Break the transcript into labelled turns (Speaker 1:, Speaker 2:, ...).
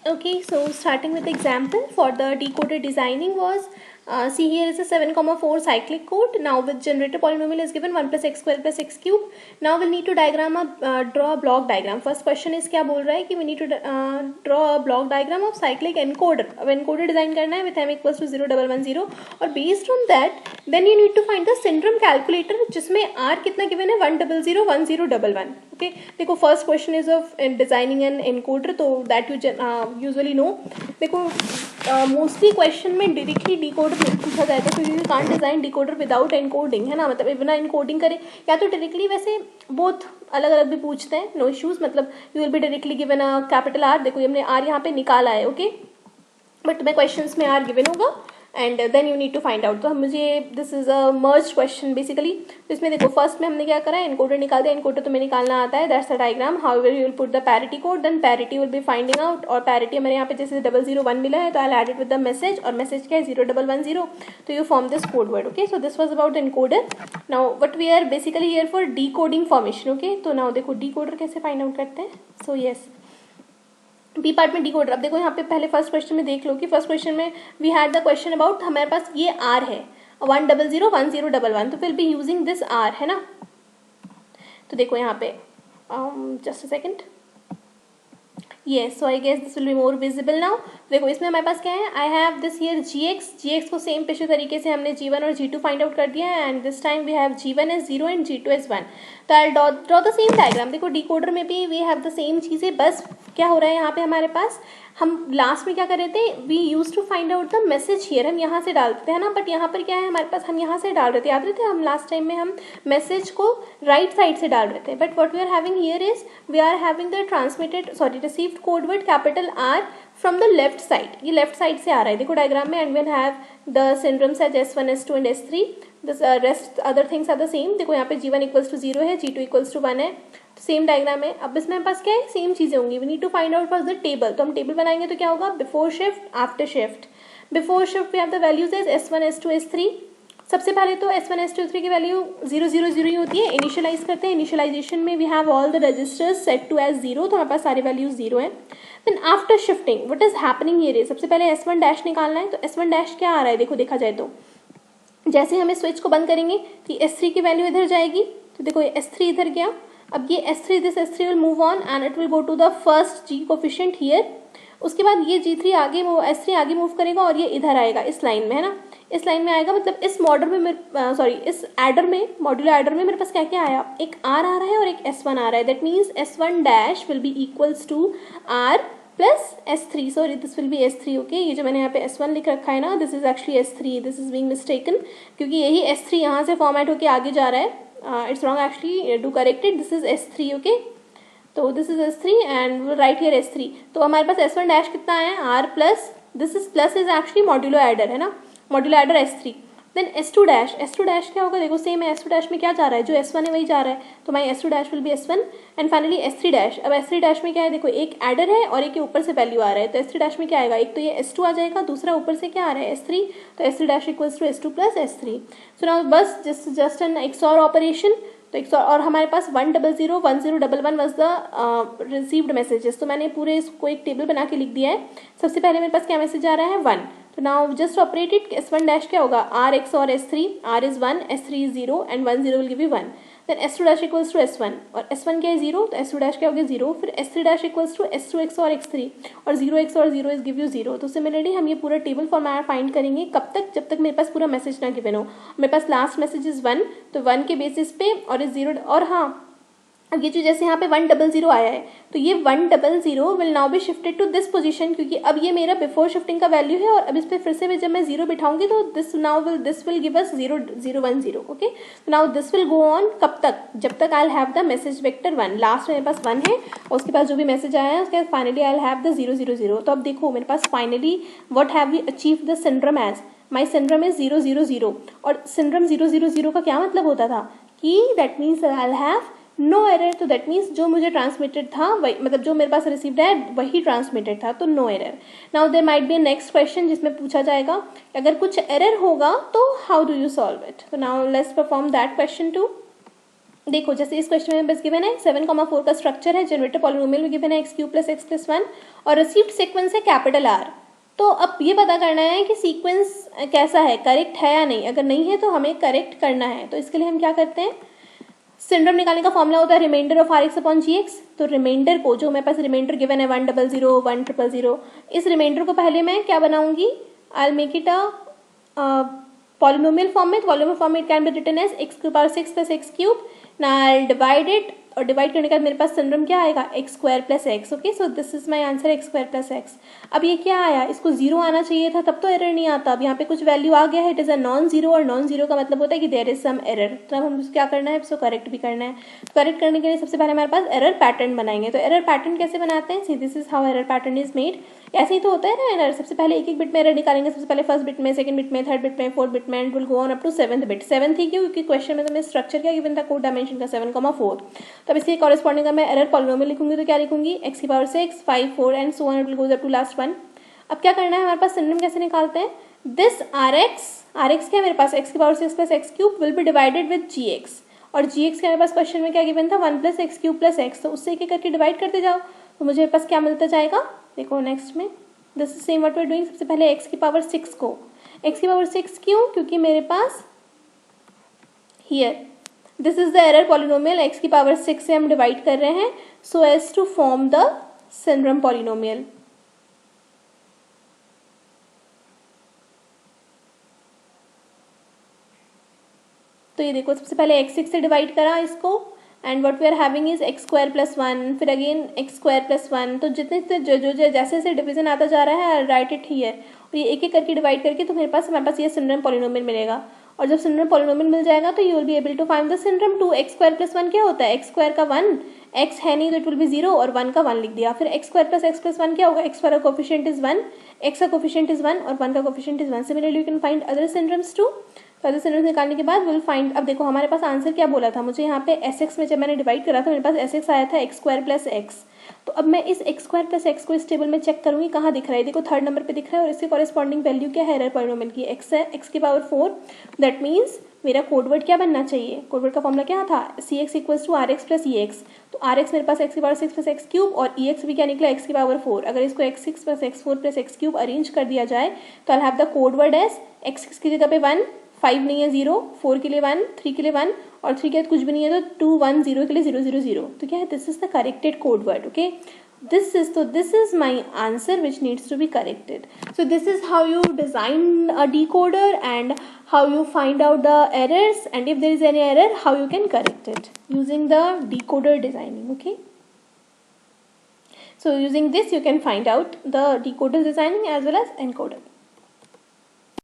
Speaker 1: Okay, so starting with the example for the decoder designing was, see here is a 7,4 cyclic code. Now with generator polynomial is given 1 plus x square plus x cube. Now we'll need to draw a block diagram. First question is क्या बोल रहा है कि we need to draw a block diagram of cyclic encoder. अब encoder design करना है with m equals to 0,110 और based on that then you need to find the syndrome calculator जिसमें r कितना given है 1001011. Okay, देखो first question is of designing an encoder तो that you usually know. देखो mostly question में directly decoder पूछा जाएगा क्योंकि you can't design decoder without encoding, है ना, मतलब बिना एनकोडिंग करे या तो डायरेक्टली, वैसे बोथ अलग अलग भी पूछते हैं, नो इश्यूज, मतलब you will be directly given a capital R. देखो हमने आर यहाँ पे निकाला है, ओके, बट तुम्हें क्वेश्चन में आर गिवन होगा and then you need to find out. तो हम मुझे this is a merge question basically. तो इसमें देखो फर्स्ट में हमने क्या करा है, एनकोडर निकाल दिया. एनकोडर तुम्हें निकालना आता है, that's the diagram. However you will put the parity code, then parity will be finding out. और पैरिटी हमारे यहाँ पे जैसे 001 मिला है तो I add it with the message, और मैसेज क्या है 0110. तो you form this code word. Okay, so this was about the encoder. Now what we are basically here for decoding formation. Okay, तो नाउ देखो डीकोडर कैसे find out करते हैं. So yes, B part में decoder. अब देखो यहाँ पे पहले फर्स्ट क्वेश्चन में देख लो कि फर्स्ट क्वेश्चन में we had the question about, हमारे पास ये आर है 1001011, तो will be using this R, है ना. तो देखो यहाँ पे just a second, yes, so I guess this will be more visible now. देखो इसमें हमारे पास क्या है, I have this here gx को सेम पिछले तरीके से हमने g1 और g2 फाइंड आउट कर दिया है and this time we have g1 as 0 and g2 as 1. तो I'll draw the same diagram. देखो डिकोडर में भी we have the same चीज़ें, बस क्या हो रहा है यहाँ पे हमारे पास, हम लास्ट में क्या कर रहे थे, we use to find out the message here, हम यहाँ से डालते थे, है ना, बट यहाँ पर क्या है हमारे पास, हम यहाँ से डाल रहे थे, याद रहे थे हम लास्ट टाइम में हम मैसेज को राइट साइड से डाल रहे थे, but what we are having here is we are having the received code word capital R from the left side. ये लेफ्ट साइड से आ रहा है देखो डायग्राम में. And we'll have the syndromes as S1 S2 and S3. This rest other things are the same. देखो यहाँ पे g1 इक्वल्स टू 0 है, g2 इक्वल्स टू 1 है, सेम डायग्राम है. अब इसमें पास क्या है, सेम चीजें होंगी. We need to find out for the table. तो हम टेबल बनाएंगे तो क्या होगा, before shift after shift. Before shift we have the values as S1 S2 S3. सबसे पहले तो S1 S2 S3 की वैल्यू 0 0 0 ही होती है. इनिशियलाइज करते हैं, इनिशियलाइजेशन में we have all the registers set to as 0, तो हमारे पास सारे वैल्यूज 0 है. Then after shifting what is happening here, सबसे पहले S1 डैश निकालना है. तो S1 डैश क्या आ रहा है, देखो देखा जाए तो जैसे हमें स्विच को बंद करेंगे तो S3 की वैल्यू इधर जाएगी. तो देखो S3 इधर गया. अब ये S3 this S3 will move on and it will go to the first G coefficient here. उसके बाद ये G3 आगे S3 आगे मूव करेगा और ये इधर आएगा इस लाइन में, है ना, इस लाइन में आएगा. मतलब इस मॉडल में इस एडर में, मॉड्यूलर एडर में मेरे पास क्या क्या आया, एक R आ रहा है और एक S1 आ रहा है. That means S1 dash will be equals to R plus S3. Sorry this will be S3. Okay, ये जो मैंने यहाँ पे S1 लिख रखा है ना, this is actually S3. This is being mistaken क्योंकि यही S3 यहाँ से फॉर्मेट होके आगे जा रहा है. It's wrong actually, do correct it. This is S3. Okay, तो this is S3 and right here S3. तो हमारे पास S1 डैश कितना है, R plus, this is plus is actually modulo adder, है ना, modulo adder S3. Then S2 dash, S2 dash क्या होगा, देखो सेम है, S2 डैश में क्या जा रहा है, जो S1 है वही जा रहा है, तो माई S2 dash will B S1. And finally S3 dash. अब S3 डैश में क्या है, देखो एक एडर है और एक के ऊपर से वैल्यू आ रहा है. तो S3 डैश में क्या आएगा, एक तो ये S2 आ जाएगा, दूसरा ऊपर से क्या आ रहा है S3. तो S3 dash equals to S2 plus S3. So now बस जस्ट एन XOR ऑपरेशन. तो XOR, और हमारे पास 1001011 वाज द रिसीव्ड मैसेजेस. तो मैंने पूरे इसको एक टेबल बना के लिख दिया है. सबसे पहले मेरे पास क्या मैसेज आ रहा है 1. तो now just operate it. S1 dash क्या होगा, R XOR S3. R is 1, S3 is 0 and 1 0 will give you 1. Then S2 dash equals to S1 और S1 क्या है 0, तो S2 डैश क्या हो गया 0. फिर S3 dash equals to S2 XOR X3 और 0 XOR 0 इज गिव यू 0. तो सिमिलरली हम ये पूरा टेबल फॉर्मेट फाइंड करेंगे कब तक, जब तक मेरे पास पूरा मैसेज ना गिवन हो. मेरे पास लास्ट मैसेज इज 1, तो 1 के बेसिस पे और इज 0. और हाँ, अब ये जो जैसे यहाँ पे 100 आया है तो ये 100 will now be shifted to this position, क्योंकि अब ये मेरा बिफोर शिफ्टिंग का वैल्यू है और अब इस पे फिर से जब मैं 0 बिठाऊंगी तो this will give us 0 0 1 0. Okay, तो now this will go on कब तक, जब तक I have the message vector 1. Last में मेरे पास 1 है और उसके पास जो भी मैसेज आया है उसके बाद फाइनली आई हैव द 0 0 0. तो अब देखो मेरे पास finally what have we achieve the syndrome as, my syndrome is 0 0 0. और सिंड्रोम 0 0 0 का क्या मतलब होता था कि that means I have no error. तो दैट मीन्स जो मुझे ट्रांसमिटेड था वही, मतलब जो मेरे पास रिसीव्ड है वही ट्रांसमिटेड था, तो no error. Now there might be next question जिसमें पूछा जाएगा अगर कुछ एरर होगा तो how do you solve it. तो now let's perform that question two. देखो जैसे इस क्वेश्चन में बस गिवन है 7,4 का स्ट्रक्चर है, जनरेटर पॉलिनोमियल में गिवन है x cube plus x plus 1 और रिसीव्ड सीक्वेंस है कैपिटल R। तो अब ये पता करना है कि सीक्वेंस कैसा है, करेक्ट है या नहीं। अगर नहीं है तो हमें करेक्ट करना है। तो इसके लिए हम क्या करते हैं, सिंड्रोम निकालने का फॉर्मूला होता है reminder of R X upon G X. तो रिमाइंडर को, जो मेरे पास रिमाइंडर गिवन है 100 100, इस रिमाइंडर को पहले मैं क्या बनाऊंगी, I make it a polynomial form में। पॉलिनोमियल फॉर्म में it can be written as x की power 6 plus x cube. Now I divide it, और डिवाइड करने के बाद मेरे पास सिंड्रोम क्या आएगा, x square plus x. Okay, so this is my answer x square plus x. अब ये क्या आया, इसको जीरो आना चाहिए था, तब तो एरर नहीं आता। अब यहाँ पे कुछ वैल्यू आ गया है, it is a non zero, और नॉन जीरो का मतलब होता है कि देयर इज सम एरर। तो अब हम क्या करना है, इसको करेक्ट भी करना है। करेक्ट करने के लिए सबसे पहले हमारे पास एरर पैटर्न बनाएंगे। तो एरर पैटर्न कैसे बनाते हैं, see this is how error pattern is made. ऐसे ही तो होता है ना एरर, सबसे पहले एक एक बिट में एरर निकालेंगे। सबसे पहले फर्स्ट बिट में, सेकंड बिट में, थर्ड बिट में, फोर्थ बिट में, and will go on up to seventh bit. Seventh ही क्यों, क्योंकि क्वेश्चन में तुम्हें स्ट्रक्चर क्या गिवन था, कोड डायमेंशन का 7,4। तब इसके कॉरेस्पॉन्डिंग मैं एरर पॉलिनोमियल लिखूंगी। तो क्या लिखूंगी, एक्स की power 6 5 4 and so on it will go up to last one. अब क्या करना है, हमारे पास सिंड्रोम कैसे निकालते हैं, दिस आर एक्स क्या है मेरे पास, एक्स की power 6 plus x cube will be divided with g x. और जी एक्स के मेरे पास क्वेश्चन में क्या गिवन था, 1 plus x cube plus x. तो उससे एक एक करके डिवाइड करते जाओ, तो मुझे मेरे पास क्या मिलता जाएगा। देखो नेक्स्ट में this is same what we are doing. सबसे पहले एक्स की पावर 6 को, एक्स की पावर 6 क्यों, क्योंकि मेरे पास here this is the error polynomial, x की पावर 6 से हम डिवाइड कर रहे हैं so as to form the syndrome polynomial. तो ये देखो सबसे पहले x6 से डिवाइड करा इसको, and what we are having is x square plus 1, फिर अगेन एक्स स्क्वायर प्लस 1। तो जितने जैसे जैसे डिवीजन आता जा रहा है, राइट इट हियर, और ये एक एक करके डिवाइड करके तो हमारे पास ये सिंड्रोम पॉलिनोमियल मिलेगा। और जब सिंड्रोम पॉलिनोमियल मिल जाएगा तो you will be able to find the syndrome 2। X square plus 1 क्या होता है, एक्स स्क्वायर का 1, एक्स है नहीं तो इट विल बी 0, और 1 का 1 लिख दिया। फिर एक्स स्क्वायर प्लस 1 क्या होगा, एक्स स्क्वायर का कोफिशिएंट इज 1, एक्स का कोफिशिएंट इज 1 और 1 का coefficient is 1। Similarly you can find other syndromes too. तो अदर सिंड्रोम्स निकालने के बाद विल फाइंड, अब देखो हमारे पास आंसर क्या बोला था, मुझे यहाँ पे एस एक्स में जब मैंने डिवाइड करा था मेरे पास एस एक्स आया था एक्स स्क्वायर प्लस एक्स। तो अब मैं इस एक्स स्क्वायर प्लस एक्स को इस टेबल में चेक करूंगी, कहाँ दिख रहा है, देखो थर्ड नंबर पे दिख रहा है, और इसके कॉरेस्पॉन्डिंग वैल्यू क्या है एरर पॉलिनोमियल की, एक्स है, एक्स की पावर 4। दैट मीन्स मेरा कोडवर्ड क्या बनना चाहिए, कोडवर्ड का फॉर्मूला क्या था, C x equals to R x plus E x. तो आर एक्स मेरे पास एक्स की पावर 6 प्लस एक्स क्यूब, और ई एक्स भी क्या निकला, एक्स की पावर 4। अगर इसको x 6 plus x 4 plus x cube arrange कर दिया जाए तो I have the codeword as x 6 की जगह पे 1, 5 नहीं है 0, 4 के लिए 1, 3 के लिए 1, और 3 के बाद कुछ भी नहीं है तो 2 1 0 के लिए 0 0 0। तो क्या है, this is the corrected code word. Okay, this is my answer which needs to be corrected. So this is how you design a decoder and how you find out the errors, and if there is any error how you can correct it using the decoder designing. Okay, so using this you can find out the decoder designing as well as encoder.